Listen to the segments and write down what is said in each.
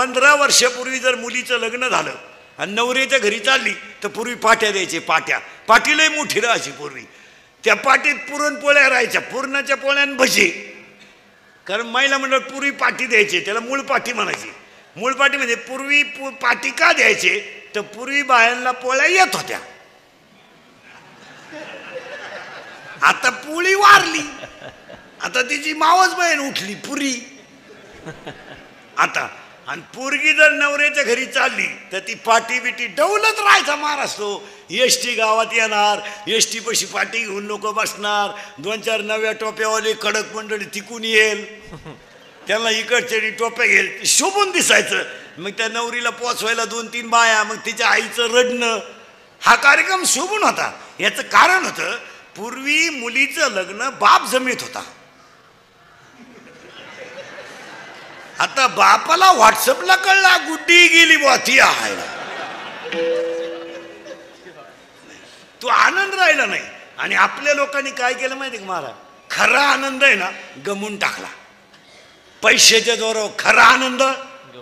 15 वर्षापूर्वी जर मुलीचं लग्न झालं आणि नवऱ्याच्या घरी चालली तर पूर्वी पाट्या द्यायचे. पाटी लई मोठी राहायची पूर्वी. त्या पाटीत पुरणपोळ्या राहायच्या, पुरणाच्या पोळ्यान भजी. कारण महिला मंडळ पूर्वी पाटी द्यायचे, त्याला मूळ पाटी म्हणायची. मूळ पाटी म्हणजे पूर्वी पाटी का द्यायचे तर पूर्वी बायांना पोळ्या येत होत्या. आता पोळी वारली, आता तिची मावस बहीण उठली पुरी. आता आणि पोरगी जर नवऱ्याच्या घरी चालली तर ती पाटी बिटी डौलत राहायचा मार असतो. एसटी गावात येणार, एसटी पशी पाटी घेऊन लोक बसणार. 2-4 नव्या टोप्यावाले कडक मंडळी तिकून येईल, त्यांना इकडच्या टोप्या घेईल, शोभून दिसायचं. मग त्या नवरीला पोचवायला 2-3 बाया, मग तिच्या आईचं रडणं. हा कार्यक्रम शोभून होता. याचं कारण होतं पूर्वी मुलीचं लग्न बाप जमीत होता. आता बापाला व्हॉट्सअपला कळला गुड्डी गेली बुवा, ती आहे. तो आनंद राहिला नाही. आणि आपल्या लोकांनी काय केलं माहिती का महाराज, खरा आनंद आहे ना गमून टाकला. पैशाच्या जोरावर खरा आनंद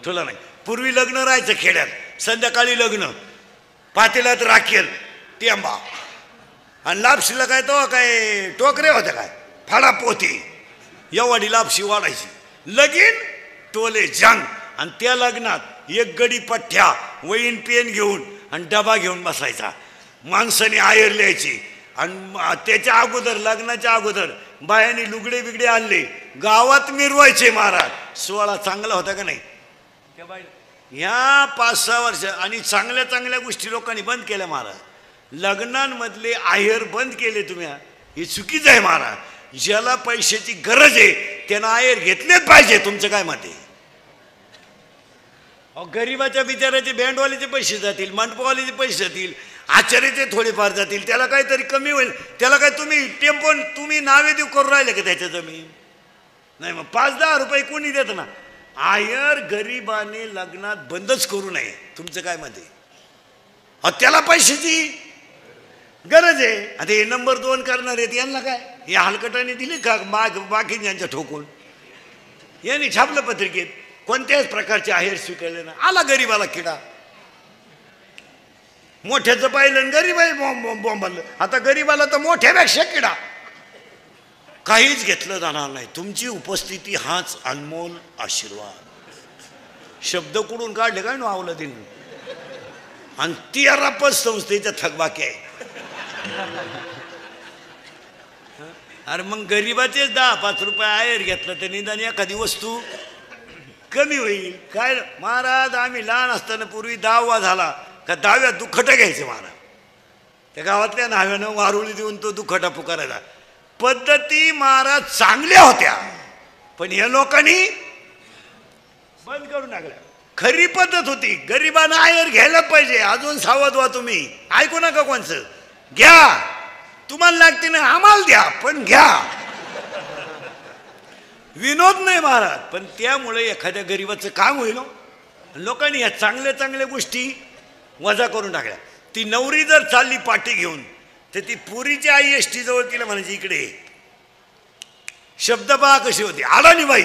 तुला नाही. पूर्वी लग्न राहायचं खेड्यात, संध्याकाळी लग्न, पातेल्यात राखेल टेंबा आणि लापशीला काय तो काय टोकरे होत्या काय फाडा पोती, एवढी लापशी वाढायची. लगीन टोले जंग. आणि त्या लग्नात एक गडी पठ्ठ्या वहीन पेन घेऊन आणि डबा घेऊन बसायचा. माणसाने आयर लिहायची. आणि त्याच्या अगोदर लग्नाच्या अगोदर बायांनी लुगडे बिगडे आणले, गावात मिरवायचे महाराज. सोहळा चांगला होता का नाही. ह्या 5-6 वर्ष आणि चांगल्या चांगल्या गोष्टी लोकांनी बंद केल्या महाराज. लग्नांमधले आहेर बंद केले तुम्ही, हे चुकीचं आहे महाराज. ज्याला पैशाची गरज आहे त्यानं आहेर घेतलेच पाहिजे. तुमचं काय मत आहे. गरीबाच्या बिचाराचे बँडवाल्याचे पैसे जातील, मंडपवाल्याचे पैसे जातील, आचार्याचे थोडेफार जातील, त्याला काहीतरी कमी होईल. त्याला काय तुम्ही टेम्पो तुम्ही नावे देऊ करून राहिले का त्याच्या जमीन नाही. मग 5-10 रुपये कोणी देत ना. आयर गरीबाने लग्नात बंदच करू नये. तुमचं काय मत आहे. त्याला पैशाची गरज आहे. आता हे नंबर 2 करणार आहेत यांना काय, हे हलकटाने दिले का बाकी यांच्या ठोकून. यांनी छापलं पत्रिकेत कोणत्याच प्रकारचे आहेर स्वीकारले ना. आला गरीबाला किडा. मोठ्याचं पाहिलं गरीबाई बोंबलं. आता गरीबाला तर मोठ्यापेक्षा किडा. काहीच घेतलं जाणार नाही. तुमची उपस्थिती हाच अनमोल आशीर्वाद. शब्द कुठून काढले काय नावलं दिन. आणि 13 संस्थेच्या थकबाकी आहे. अरे मग गरीबाचेच 10-5 रुपये आहेर घेतलं तर निदान एखादी वस्तू कमी होईल. काय महाराज, आम्ही लहान असताना पूर्वी 10वा झाला का 10व्या दुखटं घ्यायचे महाराज. त्या गावातल्या नाव्यानं वारुळी देऊन तो दुखटा पुकारायचा. पद्धती महाराज चांगल्या होत्या, पण या लोकांनी बंद करून टाकल्या. खरी पद्धत होती गरिबांना आहेर घ्यायला पाहिजे. अजून सावध व्हा तुम्ही. ऐकू नका कोणचं. घ्या, तुम्हाला लागते ना आम्हाला द्या, पण घ्या. विनोद नाही महाराज, पण त्यामुळे एखाद्या गरीबाचं काम होईल. लोकांनी या चांगल्या चांगल्या गोष्टी वजा करून टाकल्या. ती नवरी जर चालली पाटी घेऊन तर ती पुरीची आई एसटी जवळ तिला म्हणायची इकडे. शब्द पहा कशी होती. आडानी बाई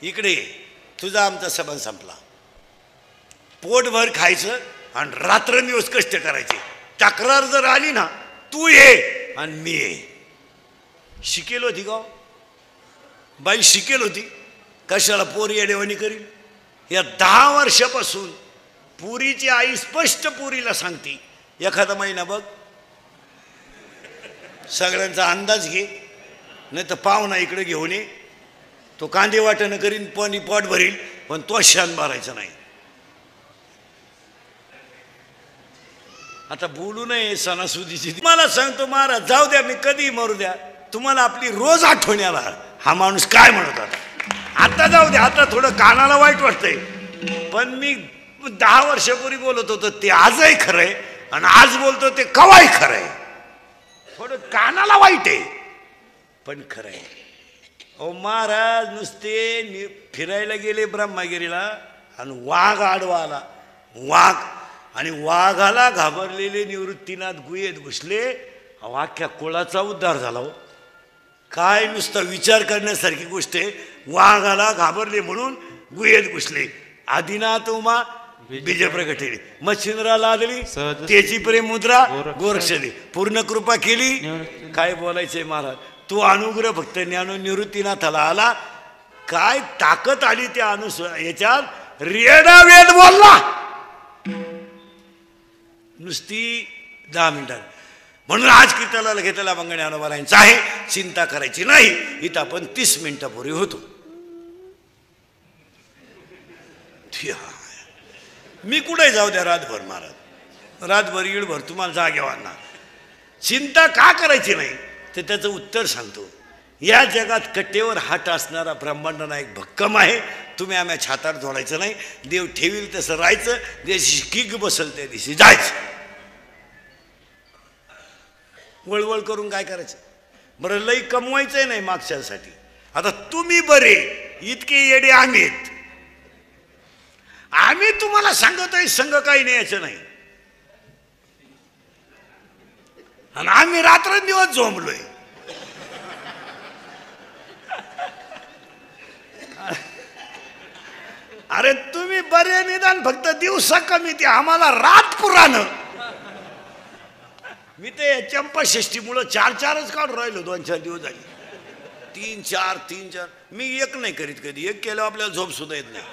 इकडे, तुझा आमचा संबंध संपला. पोटभर खायचं आणि रात्रंदिवस कष्ट करायचे. तक्रार जर आली ना, तू ये आणि मी ये. शिकेल होती का बाई? शिकेल होती. कशाला पोरी येडेवाणी करील. या 10 वर्षापासून पुरीची आई स्पष्ट पुरीला सांगते, एखादा महिना बघ, सगळ्यांचा अंदाज घे, नाही तर पाहुणा इकडे घेऊन ये. तो कांदे वाटणं करीन, पण पोट भरील, पण तो शान भरायचा नाही. आता बोलू नये सणासुदीची. मला सांगतो महाराज, जाऊ द्या, मी कधी मरू द्या, तुम्हाला आपली रोज आठवण आला हा माणूस काय म्हणत होता. आता जाऊ द्या, आता थोडं कानाला वाईट वाटतंय, पण मी 10 वर्षापूर्वी बोलत होतो ते आजही खरंय, आणि आज बोलतो ते कवाही खरंय. थोडं कानाला वाईट आहे, पण खरंय. ओ महाराज, नुसते फिरायला गेले ब्रह्मगिरीला आणि वाघ आडवा आला. वाघ आणि वाघाला घाबरलेले निवृत्तीनाथ गुहेत घुसले. अख्ख्या कुळाचा उद्धार झाला. हो काय नुसतं विचार करण्यासारखी गोष्ट आहे. वाघाला घाबरले म्हणून गुहेत घुसले. आदिनाथ उमा बीज प्रगटेली मच्छिंद्रा लादली त्याची प्रेम मुद्रा गोरक्षली पूर्ण कृपा केली. काय बोलायचंय महाराज, तू अनुग्रह फक्त ज्ञानो निवृत्तीनाथाला आला. काय ताकद आली त्या याच्यात रेडा वेद बोलला नुसती 10 मिनिटात. म्हणून आज कीर्तनाला घेतलेला अभंग ज्ञानोबारायांचा आहे. चिंता करायची नाही. इथं आपण 30 मिनिटापूर्वी होतो. मी कुठे जाऊ द्या रातभर महाराज, रातभर येळभर तुम्हाला जागेवाना. चिंता का करायची नाही ते त्याचं उत्तर सांगतो. या जगात कट्टेवर हात असणारा ब्रह्मांड नायक भक्कम आहे. तुम्ही आम्ही छातार जोडायचं नाही. देव ठेवील तसं राहायचं. दिवशी किक बसल त्या दिवशी जायचं. वळवळ करून काय करायचं बरं. लई कमवायचंय नाही मागच्यासाठी. आता तुम्ही बरे इतके येडे आम्हीत. आम्ही तुम्हाला सांगतोय संघ काही न्यायचं नाही आणि आम्ही रात्रंदिवस झोंबलोय. अरे तुम्ही बरे निदान फक्त दिवसा कमी ते आम्हाला रात पुराण. मी ते चंपाषष्ठीमुळं 4-4च काढून राहिलो. 2-4 दिवस झाले. 3-4 मी एक नाही करीत कधी. एक केलं आपल्याला झोप सुद्धा येत नाही.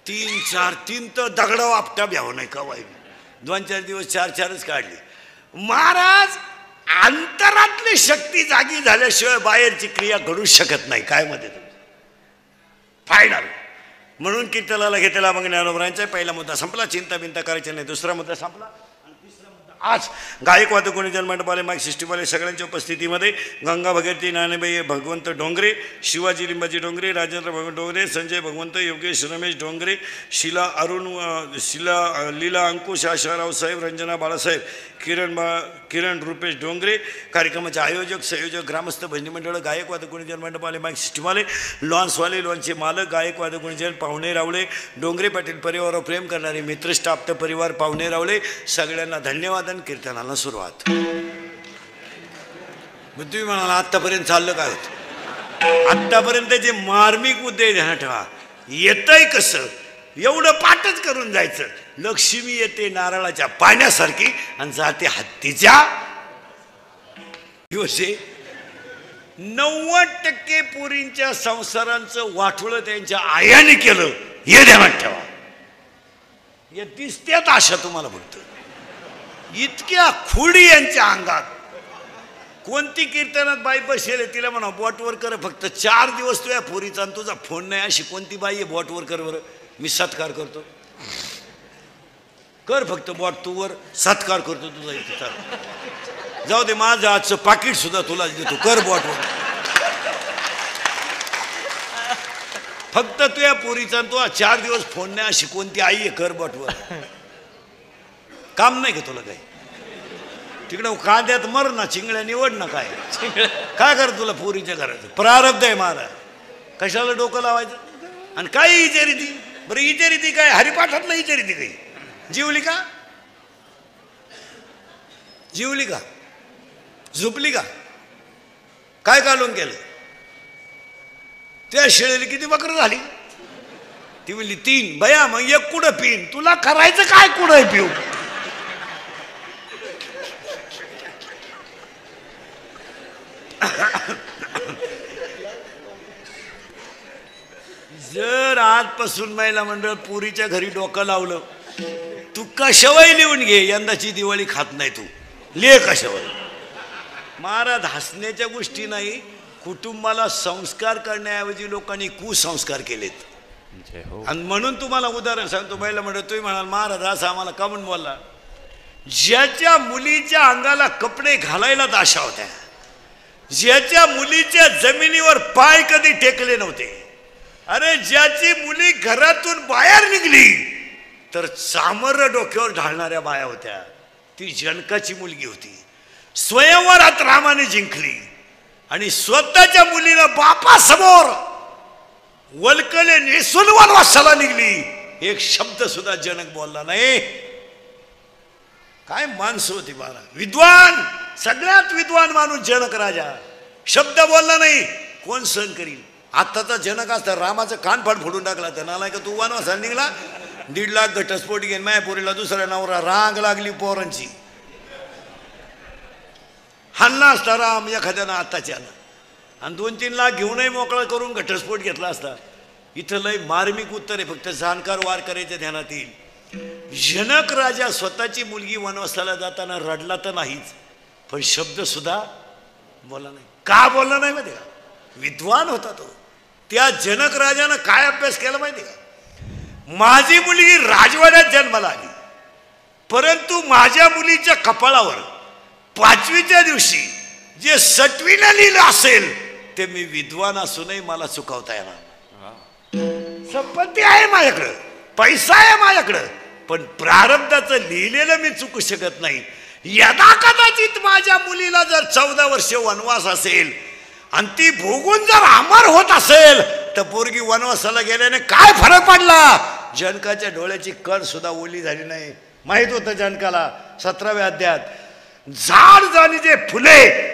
3 तर दगडा आपटा भ्यावं नाही कवाय. 2-4 दिवस 4-4च काढली. महाराज अंतरातली शक्ती जागी झाल्याशिवाय बाहेरची क्रिया घडू शकत नाही. काय मध्ये फायनल. म्हणून कीर्तनाला घेतलेला मग ज्ञानोबरायांचा पहिला मुद्दा संपला. चिंता बिंता करायची नाही. दुसरा मुद्दा संपला. आज गायक वादक जन्मंडपाले माईक सिस्टीमवाले सगळ्यांच्या उपस्थितीमध्ये गंगा भगीरथी नाणेबाई भगवंत डोंगरे, शिवाजी लिंबाजी डोंगरे, राजेंद्र भगवंत डोंगरे, संजय भगवंत, योगेश रमेश डोंगरे, शीला लीला अंकुश, आशाराव साहेब, रंजना बाळासाहेब, किरण रुपेश डोंगरे, कार्यक्रमाचे आयोजक संयोजक, ग्रामस्थ भजनी मंडळ, गायक वादक जन्मंडपाले माईक सिस्टीमवाले, लॉन्सवाले, लॉन्सचे मालक, गायक वादक पाहुणे रावळे, डोंगरे पाटील परिवारावर प्रेम करणारे मित्र, स्टाफ परिवार, पाहुणे रावळे, सगळ्यांना धन्यवाद. कीर्तनाला सुरुवात. मग तुम्ही म्हणाला आत्तापर्यंत चाललं काय होतं. आत्तापर्यंत जे मार्मिक मुद्दे ध्यानात ठेवा. येतंय कसं एवढं पाठच करून जायचं. लक्ष्मी येते नारळाच्या पाण्यासारखी आणि जाते हत्तीच्या दिवसे. 90% पोरींच्या संसारांचं वाटोळं त्यांच्या आयाने केलं हे ध्यानात ठेवा. या दिसत्यात आशा तुम्हाला फक्त. इतक्या खुडी यांच्या अंगात. कोणती कीर्तनात बाई बसेल तिला म्हणा बोटवर कर फक्त 4 दिवस तुझ्या पोरीचा आणि तुझा फोन नाही. अशी कोणती बाई आहे बोटवर कर बरं. मी सत्कार करतो. कर फक्त बोट तू वर सत्कार करतो तुझा इथे. जाऊ दे माझं आजचं पाकिट सुद्धा तुला देतो. कर बोटवर फक्त तुझ्या पोरीचा तुझा 4 दिवस फोन नाही. अशी कोणती आई आहे कर बोटवर. काम नाही का तुला काही. तिकडं कांद्यात मर ना चिंगड्या निवड ना. काय कर तुला पोरीच्या घराचं प्रारब्ध आहे महाराज. कशाला डोकं लावायचं. आणि काय इचारिती बरं. इचारिती काय हरिपाठातलं इचारिती काही. जीवली का जीवली का झोपली का काय काढून केलं. त्या शेळीला किती बकरं झाली. ती म्हणली 3. बया मग एक कुठं पिन. तुला करायचं काय कुठं पिऊ. जर आजपासून महिला मंडळ पुरीच्या घरी डोकं लावलं. तू कशावय लिहून घे. यंदाची दिवाळी खात नाही तू. ले कशावय. महाराज हसण्याच्या गोष्टी नाही. कुटुंबाला संस्कार करण्याऐवजी लोकांनी कुसंस्कार केलेत. आणि म्हणून तुम्हाला उदाहरण सांगतो. महिला मंडळ तुम्ही म्हणाल महाराज असं आम्हाला का म्हणून बोलला. ज्याच्या मुलीच्या अंगाला कपडे घालायलाच आशा होत्या. ज्याच्या मुलीच्या जमिनीवर पाय कधी टेकले नव्हते. अरे ज्याची मुली घरातून बाहेर निघली तर चामर डोक्यावर ढाळणाऱ्या बाया होत्या. ती जनकाची मुलगी होती. स्वयंवरात रामाने जिंकली आणि स्वतःच्या मुलीला बापासमोर वलकले नेसून वनवासाला निघली. एक शब्द सुद्धा जनक बोलला नाही. काय माणसं होती बाळा. विद्वान सगळ्यात विद्वान माणूस जनक राजा. शब्द बोलला नाही. कोण सहन करील. आत्ताचा जनक असता रामाचं कानफाड फोडून टाकला तर नाला का तू वनवासाला निघला 1.5 लाख घटस्फोट घेऊन मायापुरीला दुसऱ्या नवरा रांग लागली पोरांची हल्ला असता राम एखाद्यानं आत्ताच्यानं आणि 2-3 लाख घेऊनही मोकळा करून घटस्फोट घेतला असता. इथं लय मार्मिक उत्तर आहे फक्त जाणकार वार करायच्या ध्यानात येईल. जनक राजा स्वतःची मुलगी वनवासाला जाताना रडला तर नाहीच पण शब्द सुद्धा बोलला नाही. का बोलला नाही माहिती का? विद्वान होता तो. त्या जनक राजानं काय अभ्यास केला माहिती का? माझी मुलगी राजवाड्यात जन्माला आली परंतु माझ्या मुलीच्या कपाळावर 5वीच्या दिवशी जे 6वीला लिहिलं असेल ते मी विद्वान असूनही मला चुकवता येणार. संपत्ती आहे माझ्याकडं, पैसा आहे माझ्याकडं, पण प्रारब्धाचं लिहिलेलं मी चुकू शकत नाही. यदा कदाचित माझ्या मुलीला जर 14 वर्ष वनवास असेल आणि ती भोगून जर अमर होत असेल तर पोरगी वनवासाला गेल्याने काय फरक पडला? जनकाच्या डोळ्याची कण सुद्धा ओली झाली नाही. माहित होतं जनकाला 17व्या अध्यायात, झाड जाणी जे फुले,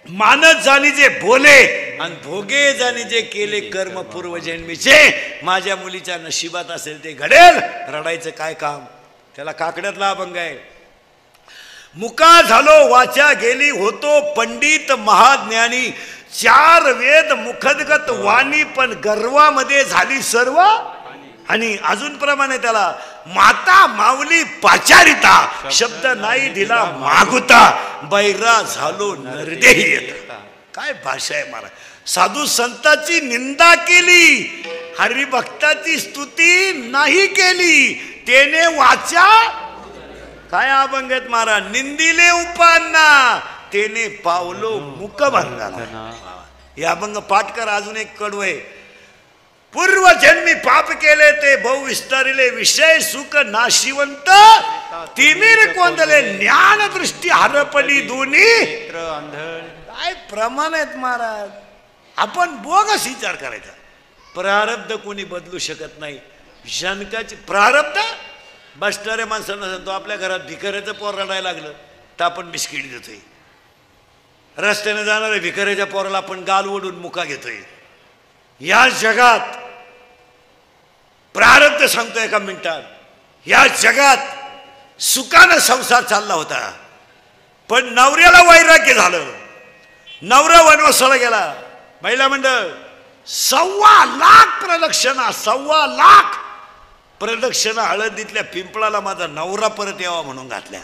मानस जाणी जे बोले आणि भोगे जाणी जे केले कर्म पूर्वजन्मीचे, माझ्या मुलीच्या नशिबात असेल ते घडेल. रडायचं काय काम? त्याला काकड्यातला अभंग आहे. मुका झालो वाचा गेली होतो पंडित महाज्ञानी, 4 वेद मुखदगत वाणी पण गर्वामध्ये झाली सर्व. आणि अजून प्रमाणे त्याला माता माऊली पाचारिता, शब्द नाही दिला मागुता, बैरा झालो नरदेही येता. काय भाषा आहे महाराज. साधू संतांची निंदा केली, हरिभक्ताची स्तुती नाही केली, तेने वाचा काय अभंगत महाराज. निंदिले उपांना तेने पावलो मुखभंगाला. हे अभंग पाठ कर. अजून एक कडू आहे. पूर्व जन्मी पाप केले ते बहु विस्तारिले, विषय सुख नाशिवंत तिमिर कोंदले, ज्ञान दृष्टी हरपली दोन्ही. काय प्रमाण आहेत महाराज. आपण बोगस विचार करायचा. प्रारब्ध कोणी बदलू शकत नाही. जनकाची प्रारब्ध बसणाऱ्या माणसांना सांगतो, आपल्या घरात भिकाऱ्याचं पोर रडायला लागलं तर आपण बिस्किट देतोय. रस्त्याने जाणाऱ्या भिकाऱ्याच्या पोराला आपण गाल ओढून मुका घेतोय. या जगात प्रारब्ध सांगतो एका मिनिटात. या जगात सुखानं संसार चालला होता पण नवऱ्याला वैराग्य झालं. नवरा वनवासाला गेला. महिला मंडळ 1.25 लाख प्रदक्षिणा, 1.25 लाख प्रदक्षिणा हळदीतल्या पिंपळाला माझा नवरा परत यावा म्हणून घातल्या.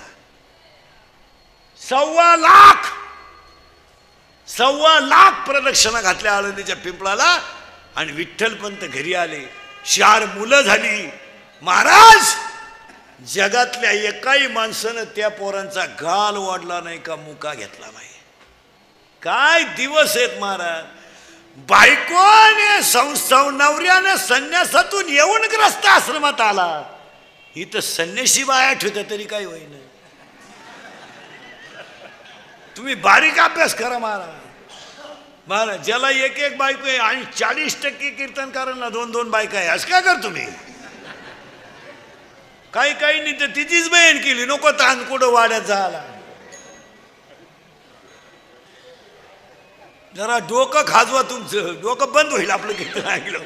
1.25 लाख प्रदक्षिणा घातल्या हळदीच्या पिंपळाला. आणि विठ्ठलपंत घरी आले. 4 मुलं झाली. महाराज जगातल्या एकाही माणसानं त्या पोरांचा गाल वाढला नाही का मुका घेतला नाही. काय दिवस आहेत महाराज. बायकोने नवऱ्याने संन्यासातून येऊन ग्रस्त आश्रमात आला. इथं संन्याशी बाया ठेवता तरी काय होईना. तुम्ही बारीक अभ्यास करा महाराज. महाराज ज्याला एक बायको आहे आणि 40% कीर्तनकारांना 2-2 बायका आहे, असं काय कर तुम्ही? काही नाही तर तिचीच बहीण केली. नको ताण कुठं वाड्यात झाला. जरा डोकं खाजवा, तुमचं डोकं बंद होईल आपलं कीर्तन ऐकलं.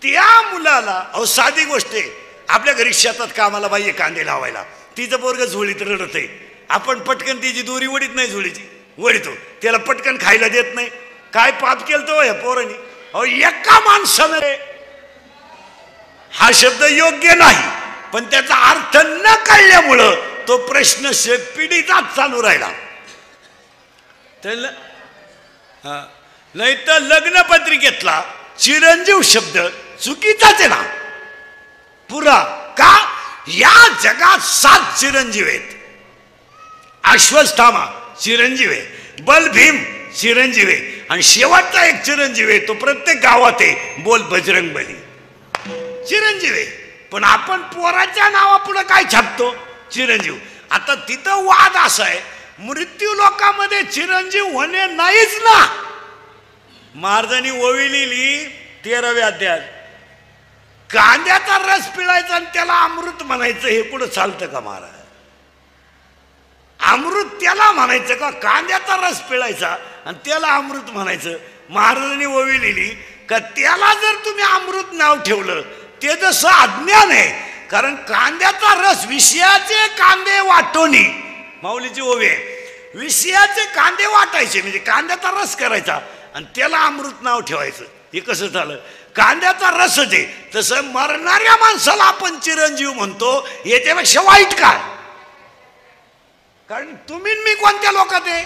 त्या मुलाला अहो साधी गोष्ट आहे. आपल्या घरी शेतात कामाला बाई कांदे लावायला, तिचं पोरग झोळीत रडत आहे. आपण पटकन तिची दोरी वडीत नाही, झोळीची वडीतो. त्याला पटकन खायला देत नाही. काय पाप केलं तो ह्या पोरांनी. अहो एका माणसाने हा शब्द योग्य नाही पण त्याचा अर्थ न कळल्यामुळं तो प्रश्न पिढीचाच चालू राहिला. नाही तर लग्न पत्रिकेतला चिरंजीव शब्द चुकीचाच आहे ना पुरा. का? या जगात 7 चिरंजीव आहेत. अश्वत्थामा चिरंजीव आहे, बलभीम चिरंजीव आहे आणि शेवटचा एक चिरंजीव आहे तो प्रत्येक गावात आहे, बोल बजरंगबली चिरंजीव आहे. पण आपण पोराच्या नावापुढे काय छापतो? चिरंजीव. आता तिथं वाद असा आहे, मृत्यू लोकांमध्ये चिरंजीव होणे नाहीच ना. महाराजांनी ओवी लिहिली 13व्या अध्यायात, कांद्याचा रस पिळायचा आणि त्याला अमृत म्हणायचं. हे कुठं चालतं का महाराज? अमृत त्याला म्हणायचं का? कांद्याचा रस पिळायचा आणि त्याला अमृत म्हणायचं. महाराजांनी ओवी लिहिली का त्याला जर तुम्ही अमृत नाव ठेवलं ते जसं अज्ञान आहे. कारण कांद्याचा रस विषयाचे कांदे वाटोनी, माऊलीची ओवी आहे. विषयाचे कांदे वाटायचे म्हणजे कांद्याचा रस करायचा आणि त्याला अमृत नाव ठेवायचं. हे कसं झालं? कांद्याचा रसच आहे. तसं मरणाऱ्या माणसाला आपण चिरंजीव म्हणतो, याच्यापेक्षा वाईट काय? कारण तुम्ही मी कोणत्या लोकात आहे?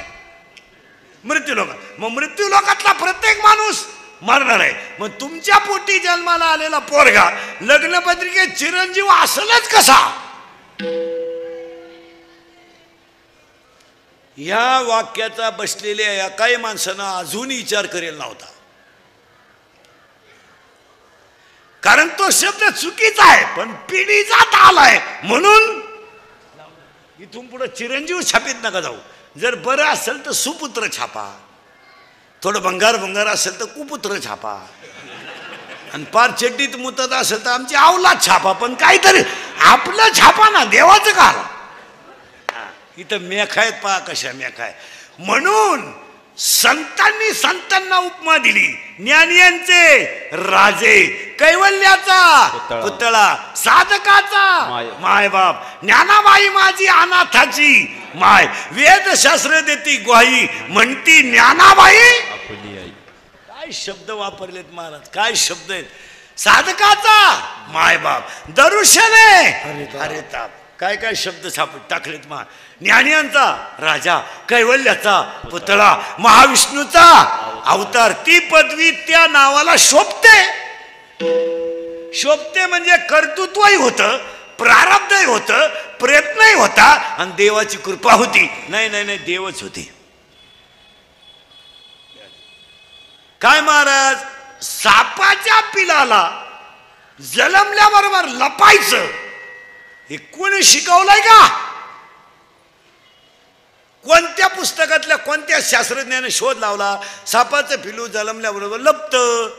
मृत्यू लोकात. मग मृत्यू लोकातला प्रत्येक माणूस मरणार आहे. मग तुमच्या पोटी जन्माला आलेला पोरगा लग्नपत्रिकेत चिरंजीव असलच कसा? या वाक्याचा बसलेल्या या काही माणसांना अजून विचार करेल नव्हता. कारण तो शब्द चुकीचा आहे, पण पिढीजात आलाय म्हणून इथून पुढे चिरंजीव छापीत नका जाऊ. जर बरं असेल तर सुपुत्र छापा, थोडं भंगार असेल तर कुपुत्र छापा, आणि पार चड्डीत मुतत असेल तर आमची अवलाद छापा, पण काहीतरी आपलं छापा ना. देवाचं का? इथं मेखायत पहा कशा मेखाय. म्हणून संतांना उपमा दिली. ज्ञानियांचे राजे, कैवल्याचा पुतळा, साधकाचा मायबाप, ज्ञानाबाई माझी अनाथाची माय, वेदशास्त्र देती ग्वाही म्हणती ज्ञानाबाई. काय शब्द वापरलेत महाराज, काय शब्द आहेत. साधकाचा मायबाप, दरुशने अरे ताप, काय काय शब्द छापून टाकलेत मा. ज्ञानियांचा राजा, कैवल्याचा पुतळा, महाविष्णूचा अवतार. ती पदवी त्या नावाला शोभते. शोभते म्हणजे कर्तृत्वही होतं, प्रारब्धही होतं, प्रयत्नही होता आणि देवाची कृपा होती. नाही नाही नाही, देवच होती. काय महाराज, सापाच्या पिलाला जलमल्याबरोबर लपायचं हे कोणी शिकवलंय का? कोणत्या पुस्तकातल्या कोणत्या शास्त्रज्ञाने शोध लावला सापाचं पिलू जलमल्याबरोबर लपतं?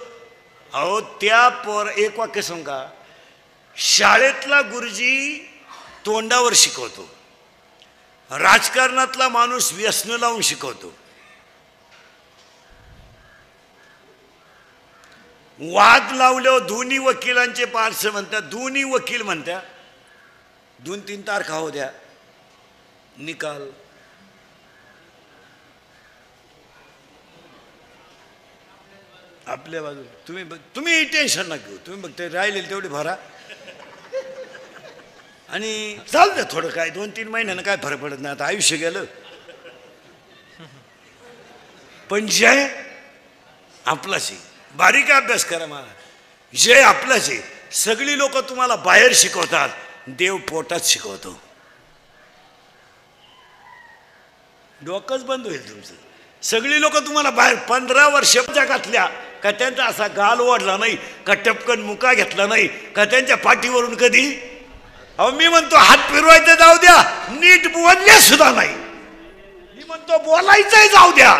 अहो त्या एक वाक्य सांगा. शाळेतला गुरुजी तोंडावर शिकवतो, राजकारणातला माणूस व्यसन लावून शिकवतो, वाद लावल्यावर दोन्ही वकिलांचे पार्श्व म्हणतात, दोन्ही वकील म्हणतात 2-3 तारखा हो द्या निकाल. आपल्या बाजूला तुम्ही टेन्शन नका घेऊ, तुम्ही बघते राहिलेले तेवढे भरा आणि चालतं. थोडं काय 2-3 महिन्यानं काय फरक पडत नाही, आता आयुष्य गेलं. पण जय आपलाच आहे. बारीक अभ्यास करा मला. जय आपलाच आहे. सगळी लोक तुम्हाला बाहेर शिकवतात, देव पोटात शिकवतो. डोकंच बंद होईल तुमचं. सगळी लोक तुम्हाला बाहेर 15 वर्ष जगातल्या का त्यांचा असा गाल ओढला नाही, का टपकन मुका घेतला नाही, का त्यांच्या पाठीवरून कधी. अहो मी म्हणतो हात फिरवायचं जाऊ द्या, नीट बोलले सुद्धा नाही. मी म्हणतो बोलायचंय जाऊ द्या.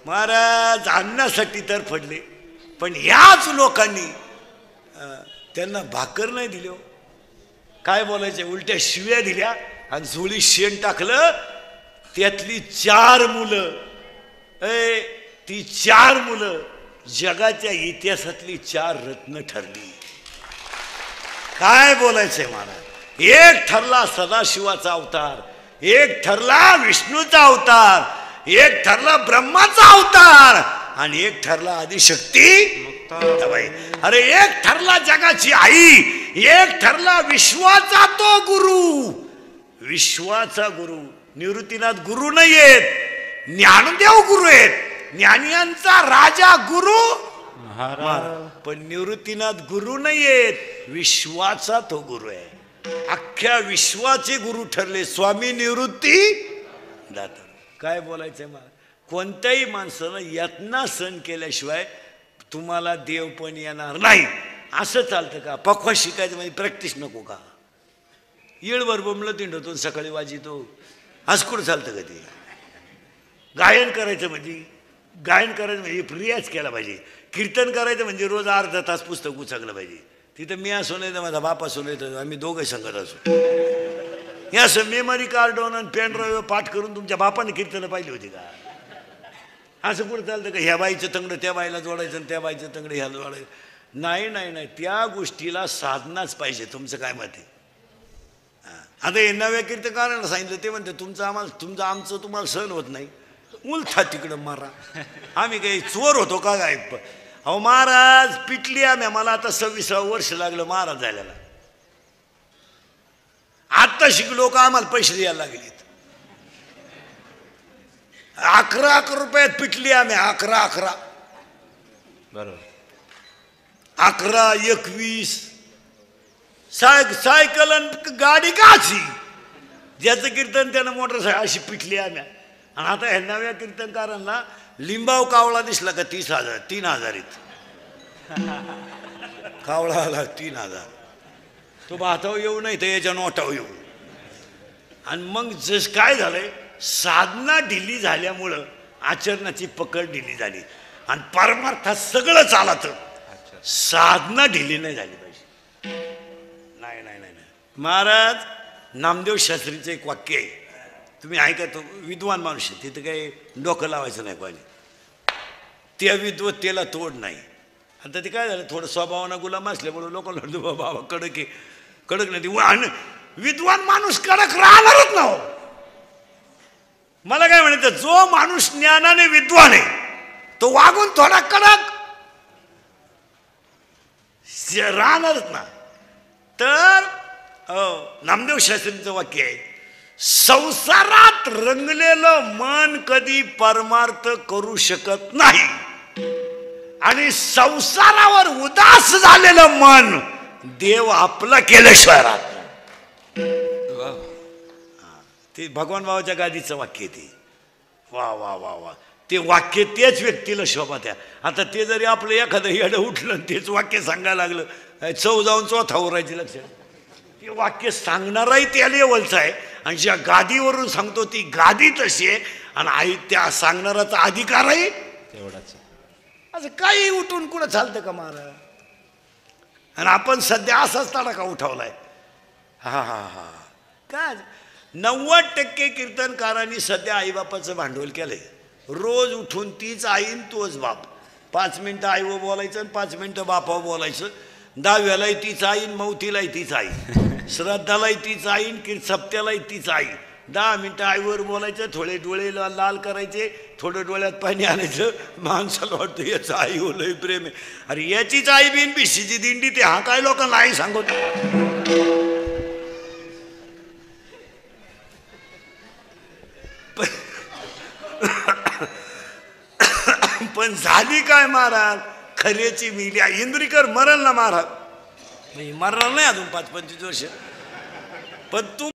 महाराज आणण्यासाठी तर पडले, पण ह्याच लोकांनी त्यांना भाकर नाही दिली. काय बोलायचे, उलट्या शिव्या दिल्या आणि झोळी शेण टाकलं. त्यातली 4 मुलं, ती 4 मुलं जगाच्या इतिहासातली 4 रत्न ठरली. काय बोलायचंय महाराज. एक ठरला सदाशिवाचा अवतार, एक ठरला विष्णूचा अवतार, एक ठरला ब्रह्माचा अवतार आणि एक ठरला आदिशक्ती. अरे एक ठरला जगाची आई, एक ठरला विश्वाचा तो गुरु. विश्वाचा गुरु निवृत्तीनाथ गुरु नाही आहेत, ज्ञानदेव गुरु आहेत. ज्ञानियांचा राजा गुरु महाराज, पण निवृत्तीनाथ गुरु नाही आहेत, विश्वाचा तो गुरु आहे. अख्ख्या विश्वाचे गुरु ठरले स्वामी निवृत्ती दाता. काय बोलायचंय मला. कोणत्याही माणसानं यातना सहन केल्याशिवाय तुम्हाला देव पण येणार नाही. असं चालतं का? पक्वा शिकायचं म्हणजे प्रॅक्टिस नको का? येळभर बोंबलं तिंडतो सकाळी वाजितो, असं कुठं चालतं का? ते गायन करायचं म्हणजे रियाज केला पाहिजे. कीर्तन करायचं म्हणजे रोज अर्धा तास पुस्तक उचकलं पाहिजे. तिथं मी असो नाही तर माझा बाप असो नाही तर आम्ही दोघं संगत असो. हे असं मेमरी कार्ड आणि पेन ड्राईव्ह पाठ करून तुमच्या बापाने कीर्तन पाहिली होती का? असं कुठं चालतं का ह्या बाईचं तंगडं त्या बाईला जोडायचं आणि त्या बाईचं तंगडं ह्याला जोडायचं? नाही नाही नाही, त्या गोष्टीला साधनाच पाहिजे. तुमचं काय मत आहे? आता हे नव्या कीर्तकारांना सांगितलं, ते म्हणते तुमचं आमचं तुम्हाला सहन होत नाही, उलथा तिकडं मारा. आम्ही काही चोर होतो का काय? अहो महाराज पिटली आम्ही, मला आता 26 वर्ष लागलं महाराज जायला. आत्ता शिकलो का आम्हाला पैसे द्यायला लागलेत. 11 रुपयात पिटली आम्ही. 11 बरोबर. 11, 21 सायकल आणि गाडी काची. ज्याचं कीर्तन त्यानं मोटरसायकल अशी पिटली आम्ही. आणि आता ह्या नव्या कीर्तनकारांना लिंबाव कावळा दिसला का 30,000 3,000 कावळा आला 3,000. तो भाताव येऊ नाही तर याच्या नोटाव येऊ. आणि मग जस काय झालंय, साधना ढिली झाल्यामुळं आचरणाची पकड ढिली झाली आणि परमार्थात सगळं चालत. साधना ढिली नाही झाली पाहिजे. नाही नाही नाही नाही. महाराज नामदेव शास्त्रीचं एक वाक्य आहे, तुम्ही ऐका. तो विद्वान माणूस आहे, तिथं काही डोकं लावायचं नाही पाहिजे. त्या विद्वत्तेला तोड नाही. आता ते काय झालं, थोडं स्वभावानं गुलाम असल्यामुळे लोकांना बाबा कडक आहे, कडक नाही. विद्वान माणूस कडक राहणारच ना हो. मला काय म्हणायचं, जो माणूस ज्ञानाने विद्वान आहे तो वागून थोडा कडक राहणारच ना. तर नामदेव शास्त्रींचं वाक्य आहे, संसारात रंगलेलं मन कधी परमार्थ करू शकत नाही आणि संसारावर उदास झालेलं मन देव आपला केल्याशिवाय राहत. ते भगवान बाबाच्या गादीचं वाक्य ते. वा वा वा वा. ते वाक्य त्याच व्यक्तीला शोभा द्या. आता ते जरी आपलं एखादं येडं उठलं तेच वाक्य सांगायला लागलं, चव जाऊन चौथावर राहायची. लक्षात, ते वाक्य सांगणाराही त्या लेवलचा आहे आणि ज्या गादीवरून सांगतो ती गादी तशी आहे आणि आई त्या सांगणाराचा अधिकारही तेवढाच. असं काही उठून कुठं चालतं का महाराज? आणि आपण सध्या असाच तडाखा उठवलाय. हा हा हा. काय 90% कीर्तनकारांनी सध्या आईबापाचं भांडवल केलंय. रोज उठून तीच आईन तोच बाप. 5 मिनटं आईवर बोलायचं आणि 5 मिनटं बापावर बोलायचं. 10व्यालाही तीच आईन, मौतीलाही तीच आई, श्राद्धालाही तीच आईन, सप्त्यालाही तीच आई. 10 मिनटं आईवर बोलायचं, थोडे डोळे लाल करायचे, थोडं डोळ्यात पाणी आणायचं. माणसाला वाटतं याचं आई लय प्रेम आहे. अरे याचीच आई बिन बिशीची दिंडी. ते हा काय लोकांना आई सांगतो. पण झाली काय महाराज, खऱ्याची मिली. इंद्रिकर मरण ना महाराज, मरण नाही अजून 5-25 वर्ष. पण तू